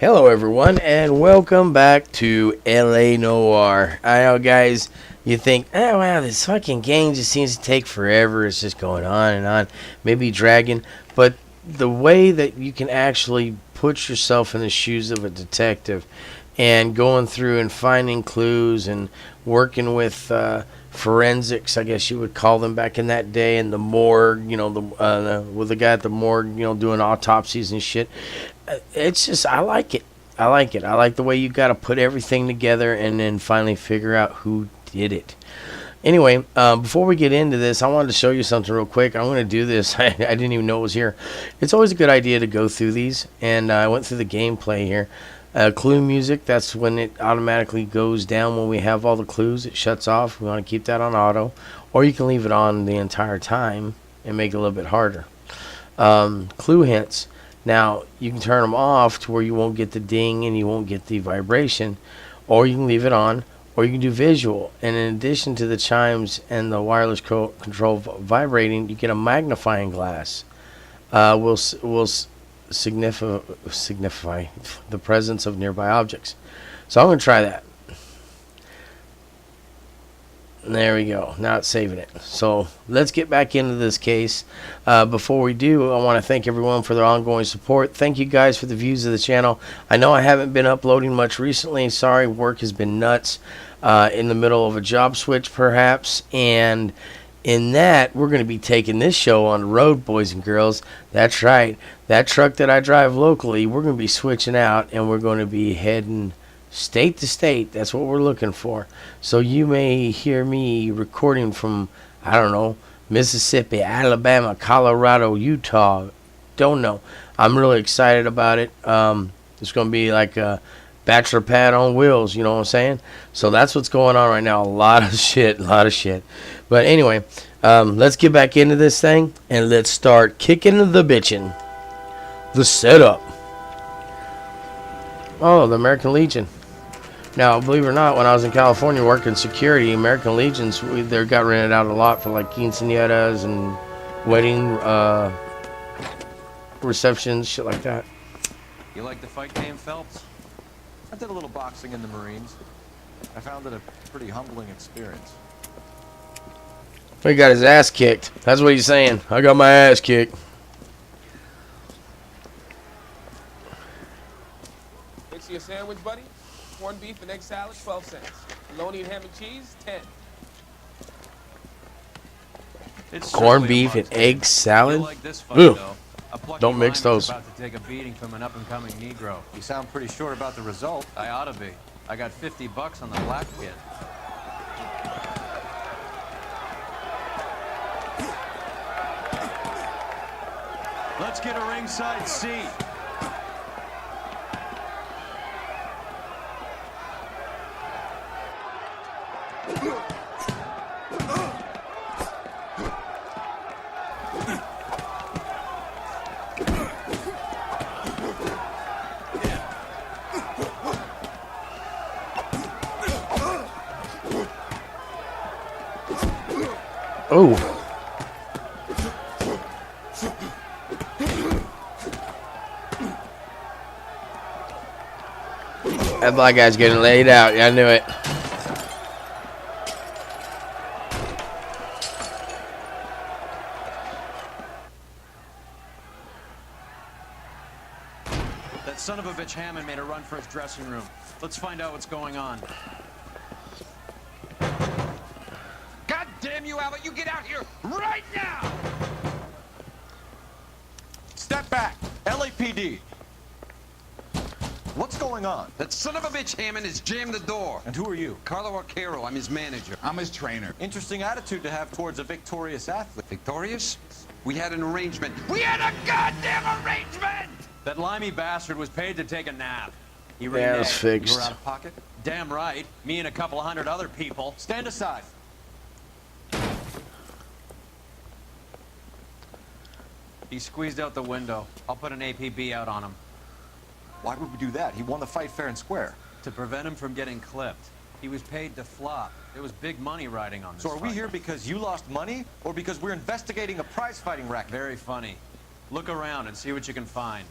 Hello, everyone, and welcome back to LA Noire. I know, guys, you think, oh, wow, this fucking game just seems to take forever. It's just going on and on, maybe dragging. But the way that you can actually put yourself in the shoes of a detective and going through and finding clues and working with forensics, I guess you would call them back in that day, and the morgue, with the guy at the morgue, doing autopsies and shit. It's just, I like it. I like it. I like the way you got to put everything together and then finally figure out who did it. Anyway, before we get into this, I wanted to show you something real quick. I'm going to do this. I didn't even know it was here. It's always a good idea to go through these, and I went through the gameplay here. Clue music, that's when it automatically goes down when we have all the clues. It shuts off. We want to keep that on auto, or you can leave it on the entire time and make it a little bit harder. Clue hints. Now, you can turn them off to where you won't get the ding and you won't get the vibration, or you can leave it on, or you can do visual. And in addition to the chimes and the wireless control vibrating, you get a magnifying glass. Will signify the presence of nearby objects. So I'm going to try that. There we go. Now it's saving it. So let's get back into this case. Before we do, I want to thank everyone for their ongoing support. Thank you guys for the views of the channel. I know I haven't been uploading much recently. Sorry, work has been nuts. In the middle of a job switch, perhaps. And in that, we're going to be taking this show on the road, boys and girls. That's right. That truck that I drive locally, we're going to be switching out, and we're going to be heading state to state. That's what we're looking for. So you may hear me recording from, I don't know, Mississippi, Alabama, Colorado, Utah. Don't know. I'm really excited about it. It's going to be like a bachelor pad on wheels, you know what I'm saying? So that's what's going on right now. A lot of shit. But anyway, let's get back into this thing, and let's start kicking the bitchin'. The setup. Oh, the American Legion. Now, believe it or not, when I was in California working security, American Legions, they got rented out a lot for like quinceañeras and wedding receptions, shit like that. You like the fight game, Phelps? I did a little boxing in the Marines. I found it a pretty humbling experience. He got his ass kicked. That's what he's saying. I got my ass kicked. Mix your sandwich, buddy. Corned beef and egg salad, 12 cents. Bologna and ham and cheese, 10. It's Corned beef and egg salad? Like this fight, Don't mix those. About to take a beating from an up-and-coming Negro. You sound pretty sure about the result. I ought to be. I got $50 on the black kid. Let's get a ringside seat. Oh. That black guy's getting laid out. Yeah, I knew it. That son of a bitch Hammond made a run for his dressing room. Let's find out what's going on. God damn you, Albert! You get out here right now! Step back! LAPD! What's going on? That son of a bitch Hammond has jammed the door. And who are you? Carlo Arcaro, I'm his manager. I'm his trainer. Interesting attitude to have towards a victorious athlete. Victorious? We had an arrangement. We had a goddamn arrangement! That limey bastard was paid to take a nap. He Yeah, it was reneged. fixed. You were out of pocket? Damn right. Me and a couple of hundred other people. Stand aside. He squeezed out the window. I'll put an APB out on him. Why would we do that? He won the fight fair and square. To prevent him from getting clipped. He was paid to flop. There was big money riding on this So are we fight. here because you lost money or because we're investigating a prize-fighting racket? Very funny. Look around and see what you can find.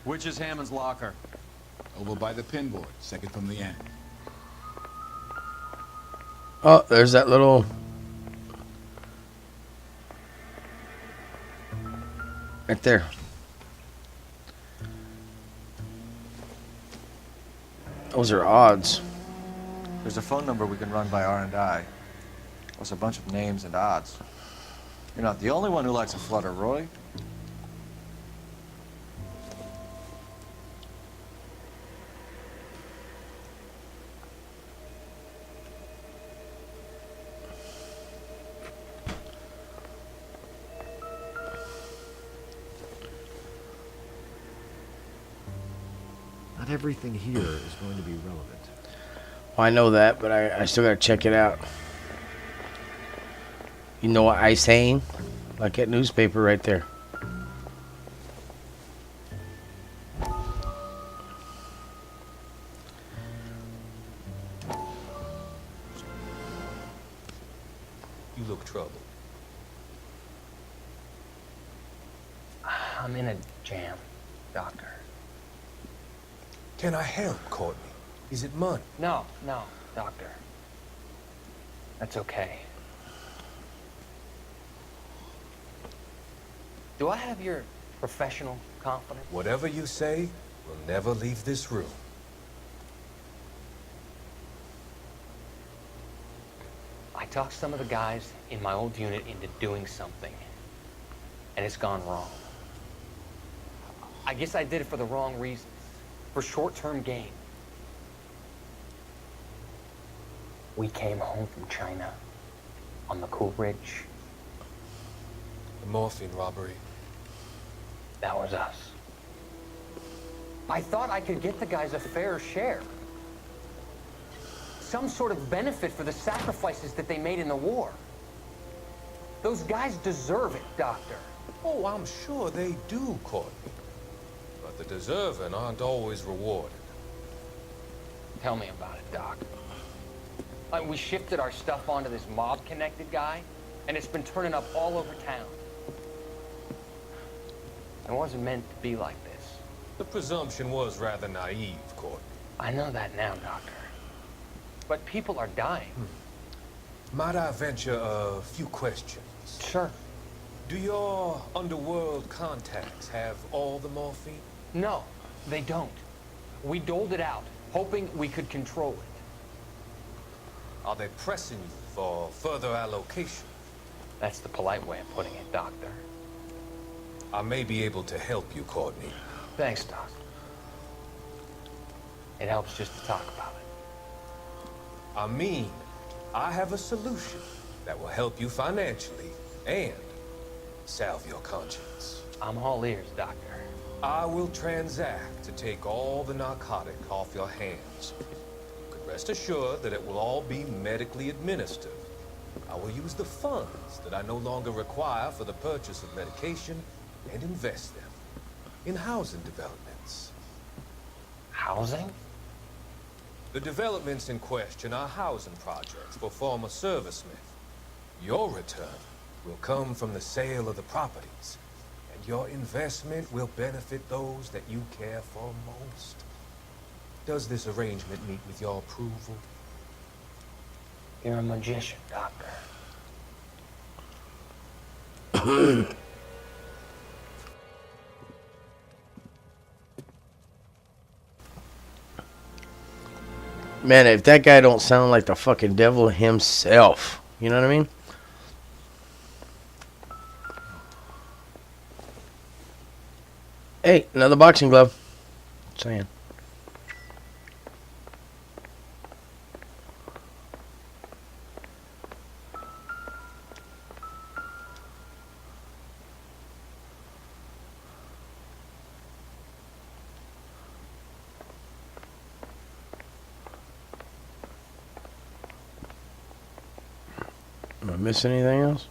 Which is Hammond's locker? Over by the pinboard, second from the end. Oh, there's that little... Right there. Those are odds. There's a phone number we can run by R&I. Plus a bunch of names and odds. You're not the only one who likes a flutter, Roy. Not everything here is going to be relevant. Well, I know that, but I still gotta check it out. You know what I saying? Like that newspaper right there. You look troubled. I'm in a jam, Doctor. Can I help, Courtney? Is it money? No, Doctor. That's okay. Do I have your professional confidence? Whatever you say will never leave this room. I talked some of the guys in my old unit into doing something, and it's gone wrong. I guess I did it for the wrong reasons, for short-term gain. We came home from China on the Cool Ridge. The morphine robbery. That was us. I thought I could get the guys a fair share. Some sort of benefit for the sacrifices that they made in the war. Those guys deserve it, Doctor. Oh, I'm sure they do, Courtney. But the deserving aren't always rewarded. Tell me about it, Doc. We shifted our stuff onto this mob-connected guy, and it's been turning up all over town. It wasn't meant to be like this. The presumption was rather naive, Courtney. I know that now, Doctor. But people are dying. Might I venture a few questions? Sure. Do your underworld contacts have all the morphine? No, they don't. We doled it out, hoping we could control it. Are they pressing you for further allocation? That's the polite way of putting it, Doctor. I may be able to help you, Courtney. Thanks, Doc. It helps just to talk about it. I mean, I have a solution that will help you financially and salve your conscience. I'm all ears, Doctor. I will transact to take all the narcotic off your hands. You can rest assured that it will all be medically administered. I will use the funds that I no longer require for the purchase of medication and invest them in housing developments. Housing? The developments in question are housing projects for former servicemen. Your return will come from the sale of the properties, and your investment will benefit those that you care for most. Does this arrangement meet with your approval? You're a magician, Doctor. Man, if that guy don't sound like the fucking devil himself. You know what I mean? Hey, another boxing glove. Saying. Am I missing anything else?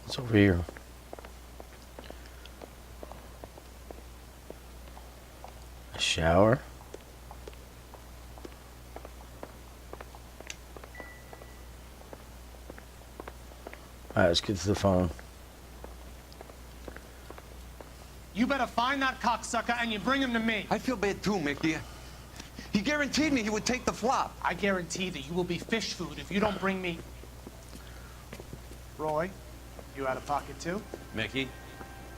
What's over here? A shower. Alright, let's get to the phone. You better find that cocksucker and you bring him to me. I feel bad too, Mickey. He guaranteed me he would take the flop. I guarantee that you will be fish food if you don't bring me... Roy, you out of pocket too? Mickey,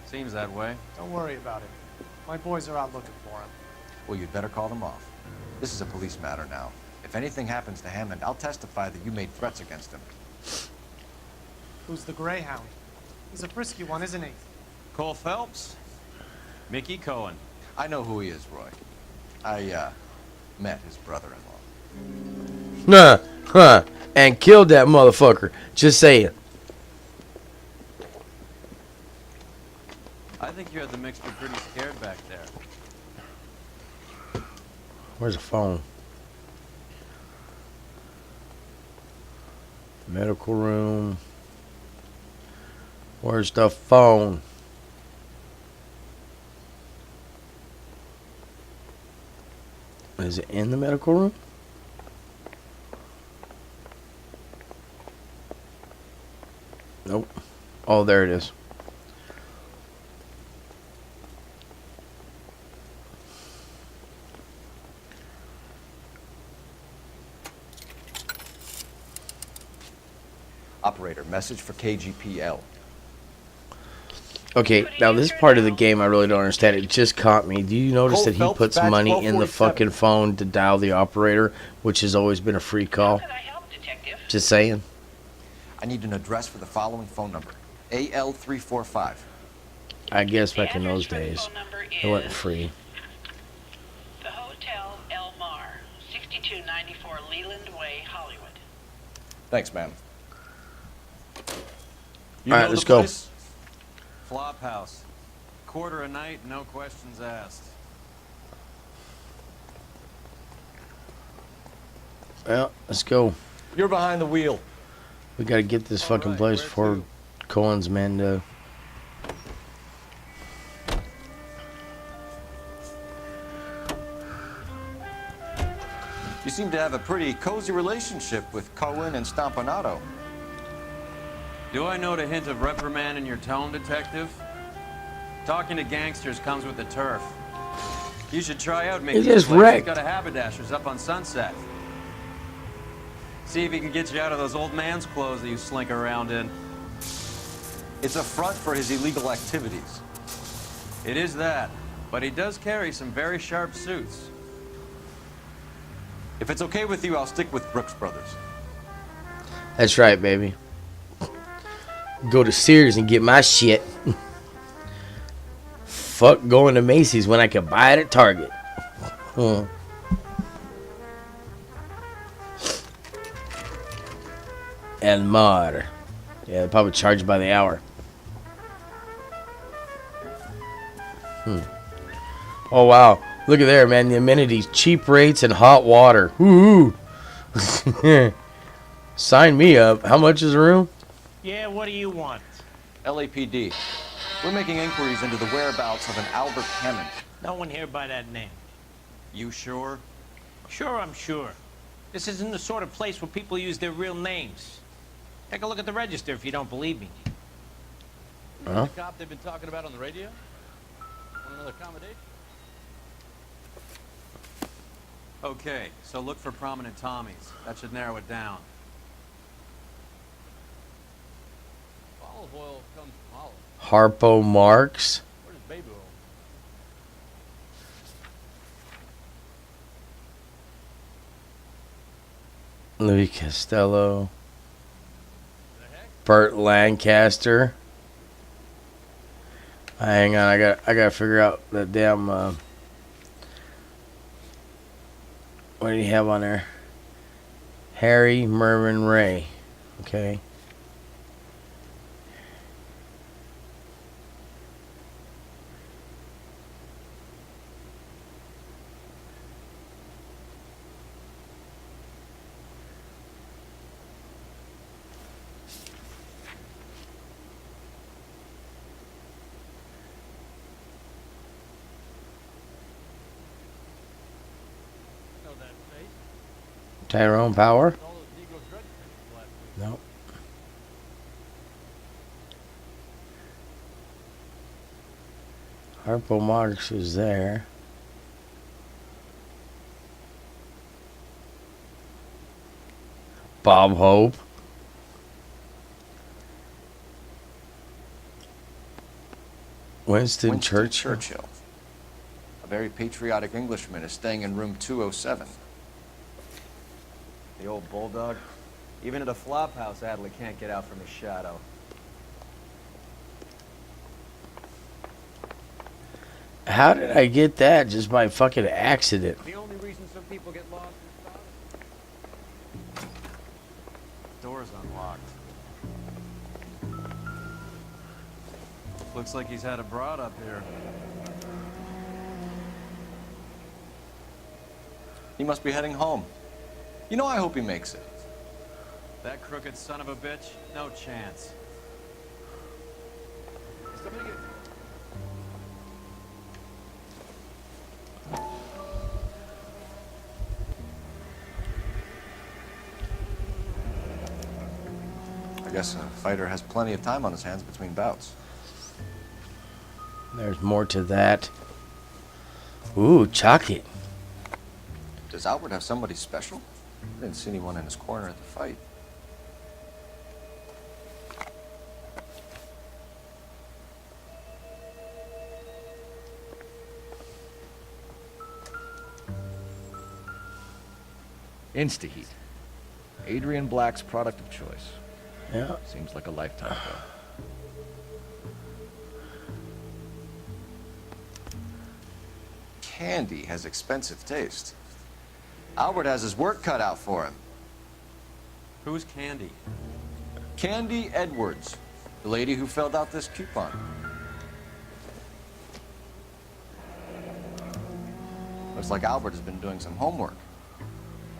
seems that way. Don't worry about it. My boys are out looking for him. Well, you'd better call them off. This is a police matter now. If anything happens to Hammond, I'll testify that you made threats against him. Who's the Greyhound? He's a frisky one, isn't he? Cole Phelps? Mickey Cohen. I know who he is, Roy. I, met his brother-in-law. Nah, huh, and killed that motherfucker. Just saying. I think you had the mixture pretty scared back there. Where's the phone? Medical room. Where's the phone? Is it in the medical room? Nope. Oh, there it is. Operator, message for KGPL. Okay, now this part of the game I really don't understand. It just caught me. Do you notice Cole that he Phelps, puts badge money in the 1247. fucking phone to dial the operator, which has always been a free call? Just saying. I need an address for the following phone number. AL345. I guess back in those days, it wasn't free. The Hotel El Mar, 6294 Leland Way, Hollywood. Thanks, ma'am. You All right, know let's the go. place? Flop house. Quarter a night, no questions asked. Well, let's go. You're behind the wheel. We gotta get this All fucking right, place where before to? Cohen's men do. You seem to have a pretty cozy relationship with Cohen and Stompanato. Do I note a hint of reprimand in your tone, detective? Talking to gangsters comes with the turf. You should try out Mickey's just place. wrecked. He's got a haberdasher's up on Sunset. See if he can get you out of those old man's clothes that you slink around in. It's a front for his illegal activities. It is that, but he does carry some very sharp suits. If it's okay with you, I'll stick with Brooks Brothers. That's right, baby. Go to Sears and get my shit. Fuck going to Macy's when I can buy it at Target. El Mar. Yeah, they probably charge by the hour. Oh, wow. Look at there, man. The amenities, cheap rates, and hot water. Woo! Sign me up. How much is a room? Yeah, what do you want? LAPD. We're making inquiries into the whereabouts of an Albert Hammond. No one here by that name. You sure? Sure, I'm sure. This isn't the sort of place where people use their real names. Take a look at the register if you don't believe me. Huh? The cop they've been talking about on the radio? Want another accommodation? Okay, so look for prominent Tommies. That should narrow it down. Olive oil comes from olive. Harpo Marx. Where does baby oil? Louis Costello. Burt Lancaster. Hang on, I gotta figure out that damn what do you have on there? Harry Mervyn Ray. Okay. Tyrone Power? No. Harpo Marx was there. Bob Hope. Winston Churchill. A very patriotic Englishman is staying in room 207. The old bulldog. Even at a flop house, Adley can't get out from his shadow. How did I get that just by fucking accident? The only reason some people get lost is Door's unlocked. Looks like he's had a broad up here. He must be heading home. You know, I hope he makes it. That crooked son of a bitch? No chance. I guess a fighter has plenty of time on his hands between bouts. There's more to that. Ooh, chocolate. Does Albert have somebody special? I didn't see anyone in his corner at the fight. Instaheat. Adrian Black's product of choice. Yeah. Seems like a lifetime ago. Candy has expensive taste. Albert has his work cut out for him. Who's Candy? Candy Edwards, the lady who filled out this coupon. Looks like Albert has been doing some homework.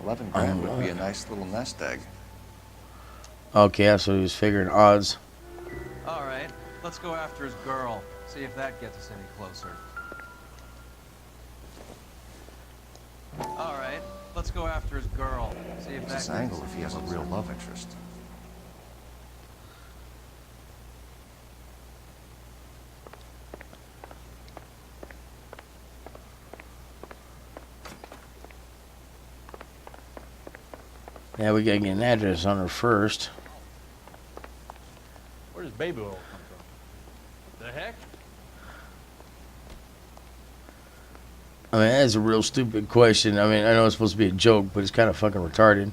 11 grand would be a nice little nest egg. Okay, that's what he was figuring. Odds. All right, let's go after his girl. See if that gets us any closer. All right, let's go after his girl. See if that It's gets an angle us if any he has a closer. real love interest. Yeah, we gotta get an address on her first. Where does baby oil come from? The heck? I mean, that's a real stupid question. I mean, I know it's supposed to be a joke, but it's kind of fucking retarded.